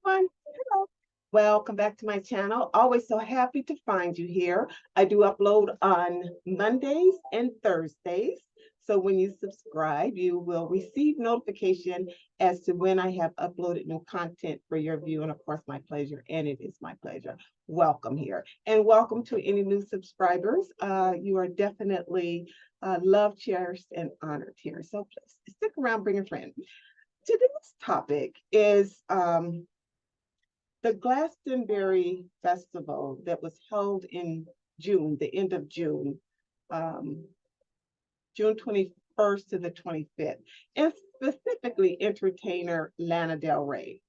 everyone. Hello. Welcome back to my channel. Always so happy to find you here. I do upload on Mondays and Thursdays. So when you subscribe, you will receive notification as to when I have uploaded new content for your view. And of course, my pleasure. And it is my pleasure. Welcome here. And welcome to any new subscribers. You are definitely loved, cherished, and honored here. So please stick around, bring a friend. Today's topic is the Glastonbury Festival that was held in June, the end of June, um, June 21st to the 25th, and specifically entertainer Lana Del Rey.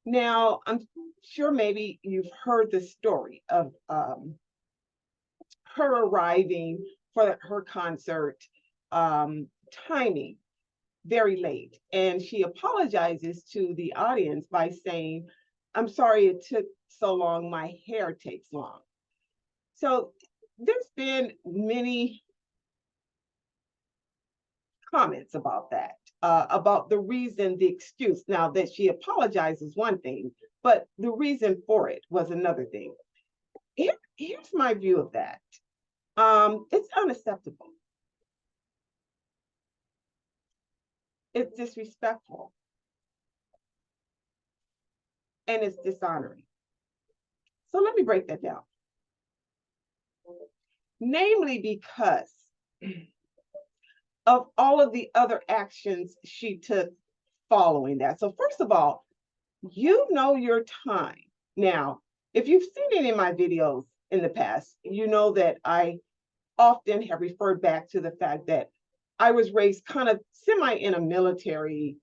Now, I'm sure maybe you've heard the story of her arriving for her concert, timing very late. And she apologizes to the audience by saying, I'm sorry it took so long, my hair takes long. So there's been many comments about that, about the reason, the excuse. Now that she apologizes one thing, but the reason for it was another thing. Here's my view of that. It's unacceptable. It's disrespectful. And it's dishonoring. So let me break that down. Namely, because of all of the other actions she took following that. So first of all, you know your time. Now, if you've seen any of my videos in the past, you know that I often have referred back to the fact that I was raised kind of semi in a military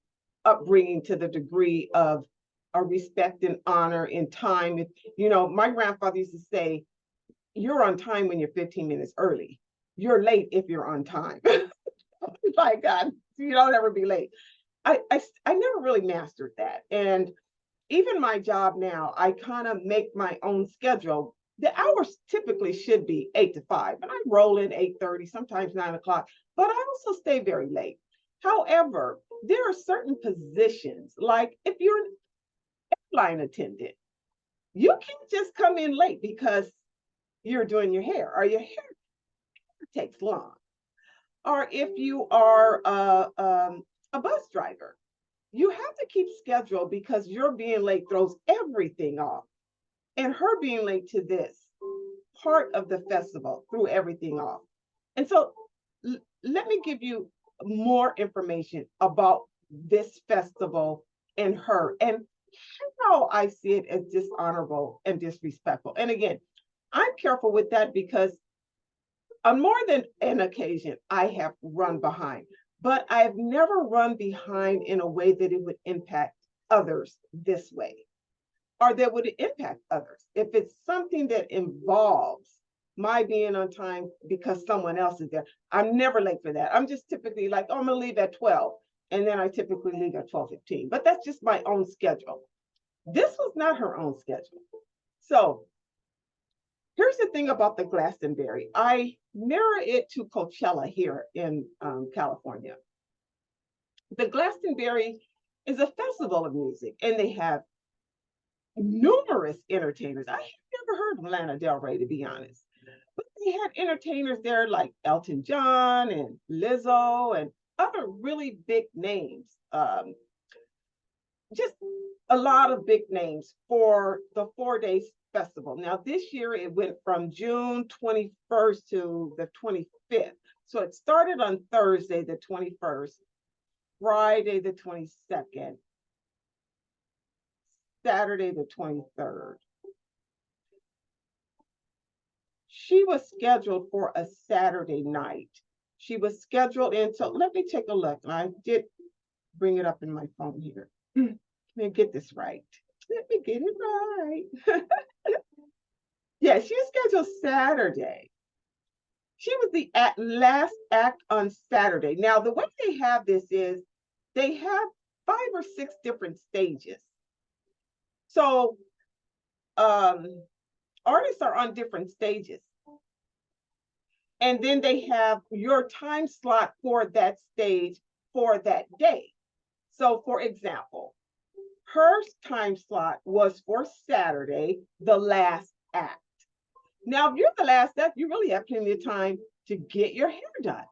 upbringing to the degree of a respect and honor in time. If, you know, my grandfather used to say, you're on time when you're 15 minutes early. You're late if you're on time. My God, you don't ever be late. I never really mastered that. And even my job now, I kind of make my own schedule. The hours typically should be 8 to 5, and I roll in 8:30, sometimes 9 o'clock, but I also stay very late. However, there are certain positions, like if you're an airline attendant, you can't just come in late because you're doing your hair or your hair takes long. Or if you are a bus driver, you have to keep schedule because your being late throws everything off. And her being late to this part of the festival threw everything off. And so let me give you more information about this festival and her and how I see it as dishonorable and disrespectful. And again, I'm careful with that because on more than an occasion, I have run behind, but I've never run behind in a way that it would impact others this way, or that would impact others. If it's something that involves my being on time because someone else is there, I'm never late for that. I'm just typically like, oh, I'm gonna leave at 12. And then I typically leave at 12:15. But that's just my own schedule. This was not her own schedule. So here's the thing about the Glastonbury. I mirror it to Coachella here in California. The Glastonbury is a festival of music, and they have numerous entertainers. I have never heard of Lana Del Rey, to be honest. But they had entertainers there like Elton John and Lizzo and other really big names. Just a lot of big names for the 4 days festival. Now, this year it went from June 21st to the 25th. So it started on Thursday, the 21st, Friday, the 22nd, Saturday, the 23rd. She was scheduled for a Saturday night. She was scheduled into, let me take a look. I did bring it up in my phone here. Let me get this right. Let me get it right. Yeah, she was scheduled Saturday. She was the last act on Saturday. Now, the way they have this is they have 5 or 6 different stages. So artists are on different stages. And then they have your time slot for that stage for that day. So for example, Her time slot was for Saturday, the last act. Now, if you're the last act, you really have plenty of time to get your hair done.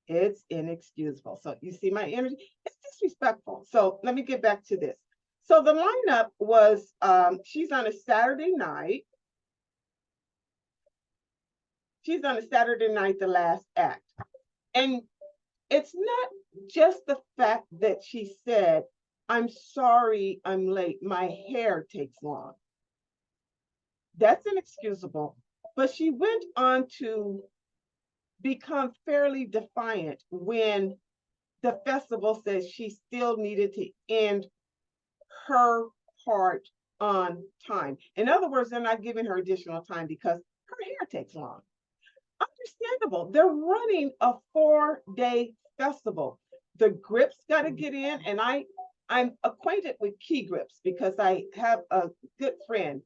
It's inexcusable. So you see my energy? It's disrespectful. So let me get back to this. So the lineup was she's on a Saturday night. She's on a Saturday night, the last act. And it's not just the fact that she said, I'm sorry I'm late. My hair takes long. That's inexcusable. But she went on to become fairly defiant when the festival says she still needed to end her part on time. In other words, they're not giving her additional time because her hair takes long. Understandable. They're running a 4-day festival. The grips got to get in, and I'm acquainted with key grips because I have a good friend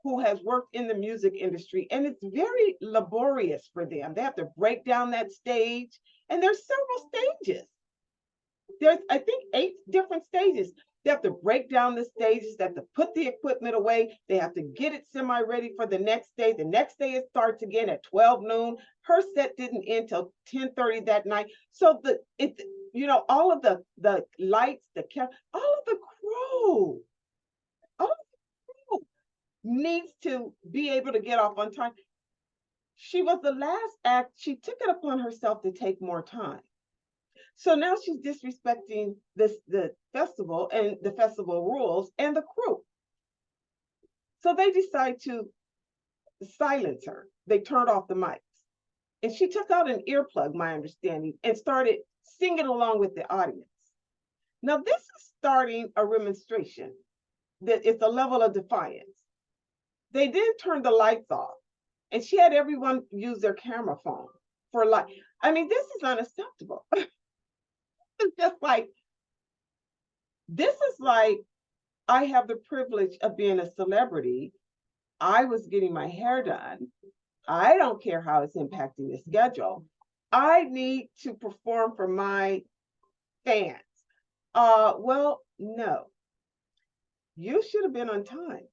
who has worked in the music industry, and it's very laborious for them. They have to break down that stage, and there's several stages. There's, I think, 8 different stages. They have to break down the stages. They have to put the equipment away. They have to get it semi-ready for the next day. The next day it starts again at 12 noon. Her set didn't end till 10:30 that night. So all of the lights, the camera, all of the crew needs to be able to get off on time. She was the last act. She took it upon herself to take more time. So now she's disrespecting the festival and the festival rules and the crew. So they decide to silence her. They turned off the mics. And she took out an earplug, my understanding, and started singing along with the audience. Now, this is starting a remonstration that it's a level of defiance. They then turned the lights off, and she had everyone use their camera phone for light. I mean, this is unacceptable. It's just like, this is like, I have the privilege of being a celebrity. I was getting my hair done. I don't care how it's impacting the schedule. I need to perform for my fans. Well, no. You should have been on time.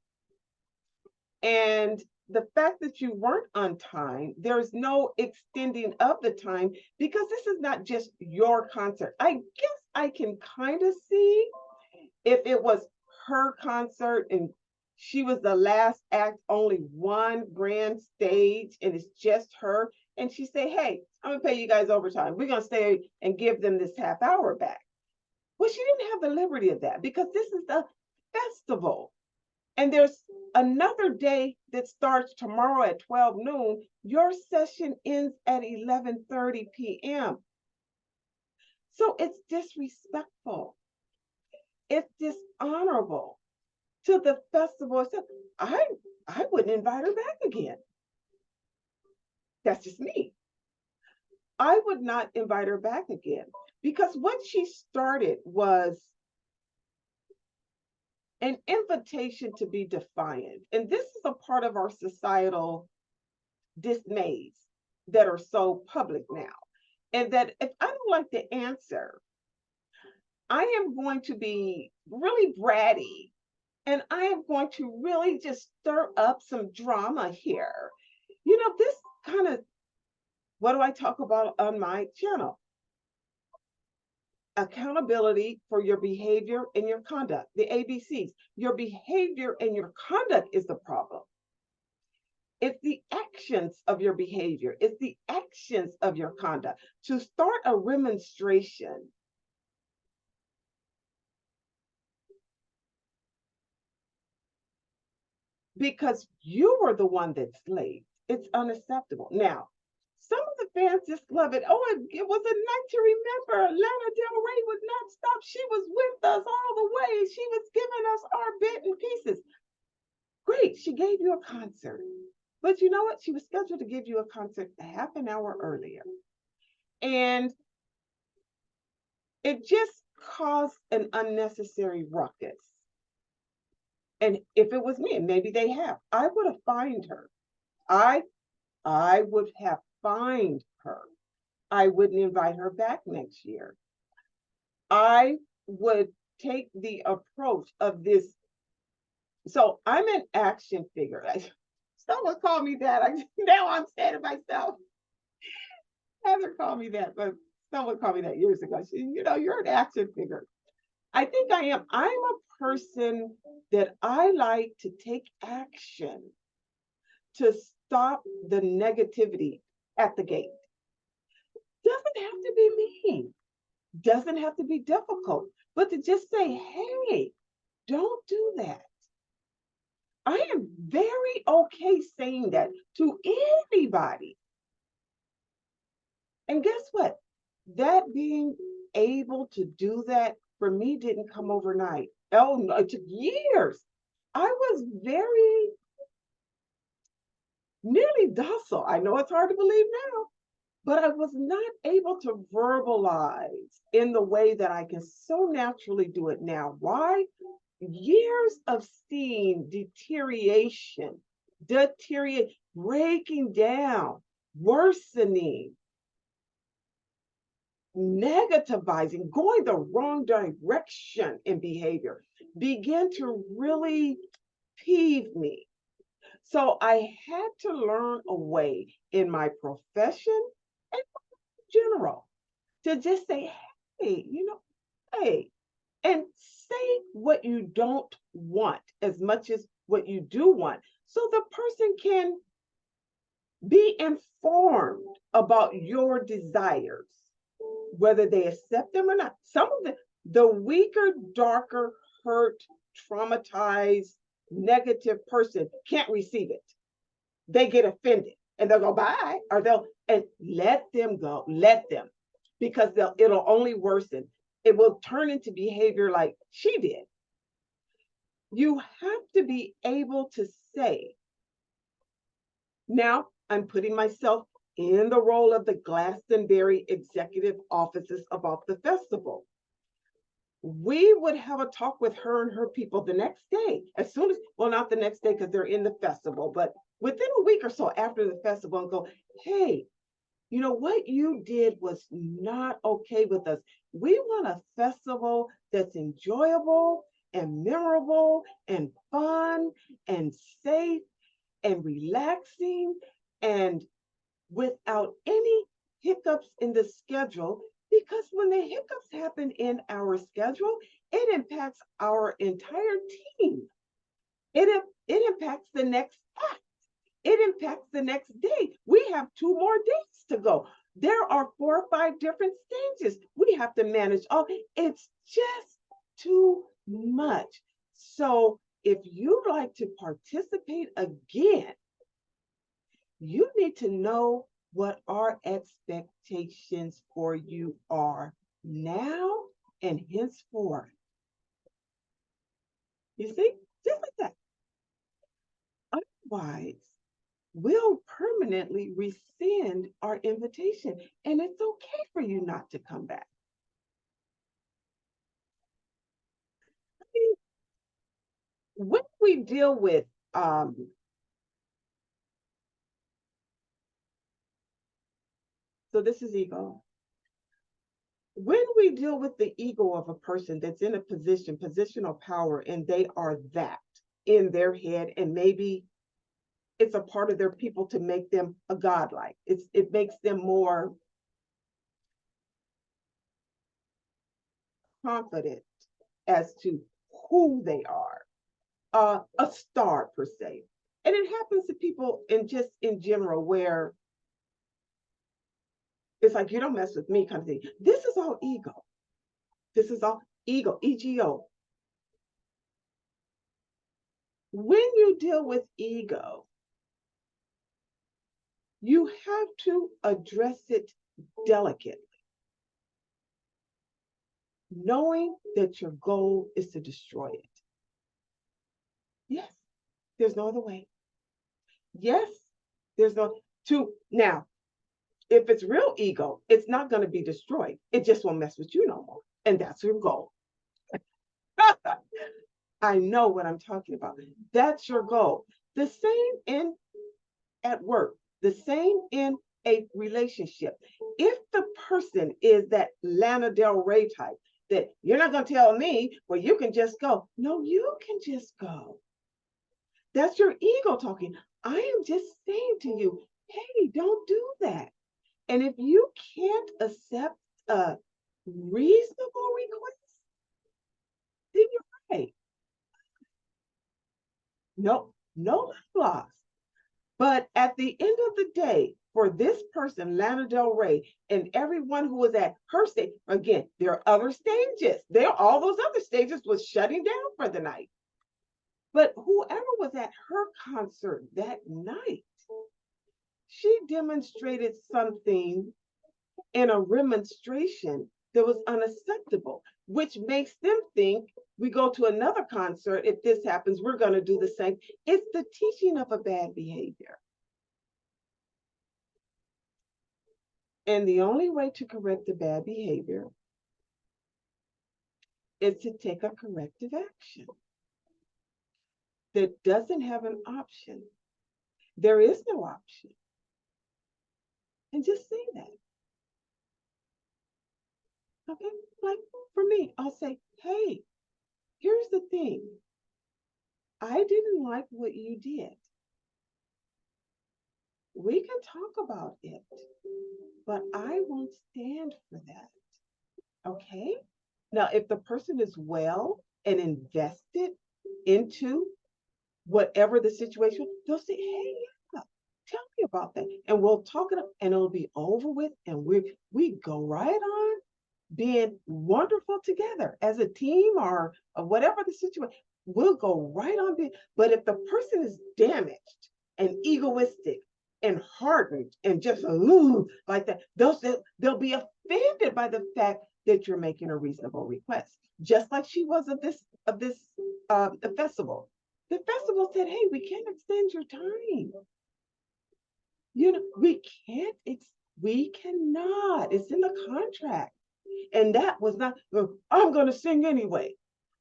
And the fact that you weren't on time, there's no extending of the time because this is not just your concert. I guess I can kind of see if it was her concert and she was the last act, only one grand stage, and it's just her. And she say, hey, I'm gonna pay you guys overtime. We're gonna stay and give them this half hour back. Well, she didn't have the liberty of that because this is the festival. And there's another day that starts tomorrow at 12 noon. Your session ends at 11:30 p.m. So it's disrespectful. It's dishonorable to the festival. I wouldn't invite her back again. That's just me. I would not invite her back again because what she started was an invitation to be defiant. And this is a part of our societal dismays that are so public now. And that if I don't like the answer, I am going to be really bratty and I am going to really just stir up some drama here. This kind of, what do I talk about on my channel? Accountability for your behavior and your conduct, the ABCs. Your behavior and your conduct is the problem. It's the actions of your behavior. It's the actions of your conduct. To start a remonstration, because you were the one that slaved, it's unacceptable. Now, some of the fans just love it. Oh, it was a night to remember. Lana Del Rey would not stop. She was with us all the way. She was giving us our bit and pieces. Great, she gave you a concert. But you know what? She was scheduled to give you a concert a half an hour earlier. And it just caused an unnecessary ruckus. And if it was me, and maybe they have, I would have fined her. I would have fined her. I wouldn't invite her back next year. I would take the approach of this. So I'm an action figure. Someone called me that. Now I'm saying it myself. Heather called me that, but someone called me that years ago. You're an action figure. I think I am. I'm a person that I like to take action to stop the negativity at the gate. Doesn't have to be mean, doesn't have to be difficult, but to just say, hey, don't do that. I am very okay saying that to anybody. And guess what? That being able to do that for me didn't come overnight. Oh, no, it took years. I was very nearly docile. I know it's hard to believe now, but I was not able to verbalize in the way that I can so naturally do it now. Why? Years of seeing deterioration, breaking down, worsening, negativizing, going the wrong direction in behavior began to really peeve me. So I had to learn a way in my profession and in general to just say, hey, hey, and say what you don't want as much as what you do want, so the person can be informed about your desires, whether they accept them or not. Some of the weaker, darker, hurt, traumatized, negative person can't receive it. They get offended and they'll go bye, or and let them go, let them, because it'll only worsen. It will turn into behavior like she did. You have to be able to say, now I'm putting myself in the role of the Glastonbury executive offices about the festival. We would have a talk with her and her people the next day, as soon as, well, not the next day because they're in the festival, but within a week or so after the festival, and go, hey, what you did was not okay with us. We want a festival that's enjoyable and memorable and fun and safe and relaxing and without any hiccups in the schedule, because when the hiccups happen in our schedule, it impacts our entire team. It impacts the next act. It impacts the next day. We have 2 more days to go. There are 4 or 5 different stages we have to manage. Oh, it's just too much. So if you'd like to participate again, you need to know what our expectations for you are now and henceforth. You see, just like that. Otherwise, we'll permanently rescind our invitation, and it's okay for you not to come back. When we deal with so this is ego. When we deal with the ego of a person that's in a positional power, and they are that in their head, and maybe it's a part of their people to make them a godlike. It makes them more confident as to who they are, a star per se. And it happens to people in general, where it's like, you don't mess with me kind of thing. This is all ego. This is all ego, ego. When you deal with ego, you have to address it delicately, knowing that your goal is to destroy it. Yes, there's no other way. Yes, there's no now. If it's real ego, it's not going to be destroyed. It just won't mess with you no more. And that's your goal. I know what I'm talking about. That's your goal. The same at work, the same in a relationship. If the person is that Lana Del Rey type that you're not going to tell me, well, you can just go. No, you can just go. That's your ego talking. I am just saying to you, hey, don't do that. And if you can't accept a reasonable request, then you're right. No, no loss. But at the end of the day, for this person, Lana Del Rey, and everyone who was at her stage, again, there are other stages. All those other stages was shutting down for the night. But whoever was at her concert that night, she demonstrated something in a remonstration that was unacceptable, which makes them think we go to another concert. If this happens, we're going to do the same. It's the teaching of a bad behavior. And the only way to correct the bad behavior is to take a corrective action that doesn't have an option. There is no option. And just say that. Okay? Like for me, I'll say, hey, here's the thing. I didn't like what you did. We can talk about it, but I won't stand for that. Okay? Now, if the person is well and invested into whatever the situation, they'll say, hey, yeah, tell me about that. And we'll talk it up and it'll be over with. And we go right on being wonderful together as a team or whatever the situation. We'll go right on being. But if the person is damaged and egoistic and hardened and just like that, they'll be offended by the fact that you're making a reasonable request. Just like she was of this festival. The festival said, hey, we can't extend your time. We can't, we cannot. It's in the contract. And that was not, I'm going to sing anyway.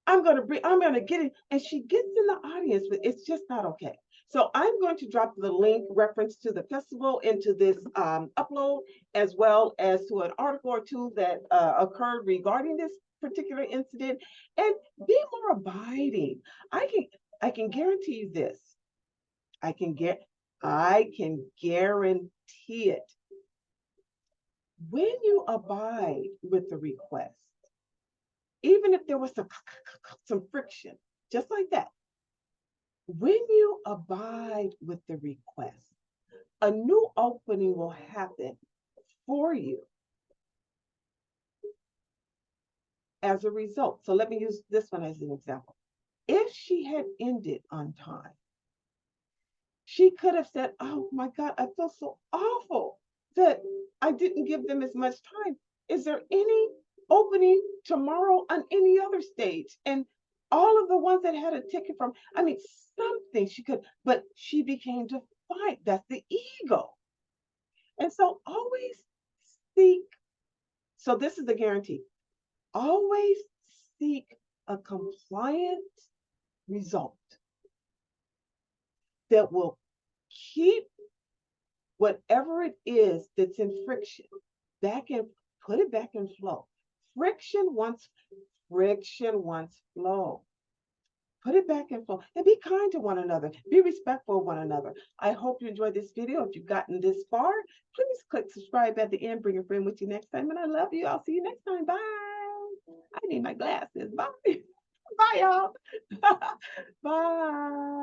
I'm going to get it. And she gets in the audience, but it's just not okay. So I'm going to drop the link reference to the festival into this upload, as well as to an article or two that occurred regarding this particular incident, and be more abiding. I can guarantee you this. I can guarantee it. When you abide with the request, even if there was some friction, just like that, when you abide with the request, a new opening will happen for you as a result. So let me use this one as an example. If she had ended on time, she could have said, oh my God, I feel so awful that I didn't give them as much time. Is there any opening tomorrow on any other stage? And all of the ones that had a ticket from, something she could, but she became defiant. That's the ego. And so always seek, so this is the guarantee, always seek a compliant result that will keep whatever it is that's in friction back in, put it back in flow. Friction wants flow. Put it back in flow and be kind to one another. Be respectful of one another. I hope you enjoyed this video. If you've gotten this far, please click subscribe at the end. Bring a friend with you next time. And I love you. I'll see you next time. Bye. I need my glasses. Bye. Bye, y'all. Bye.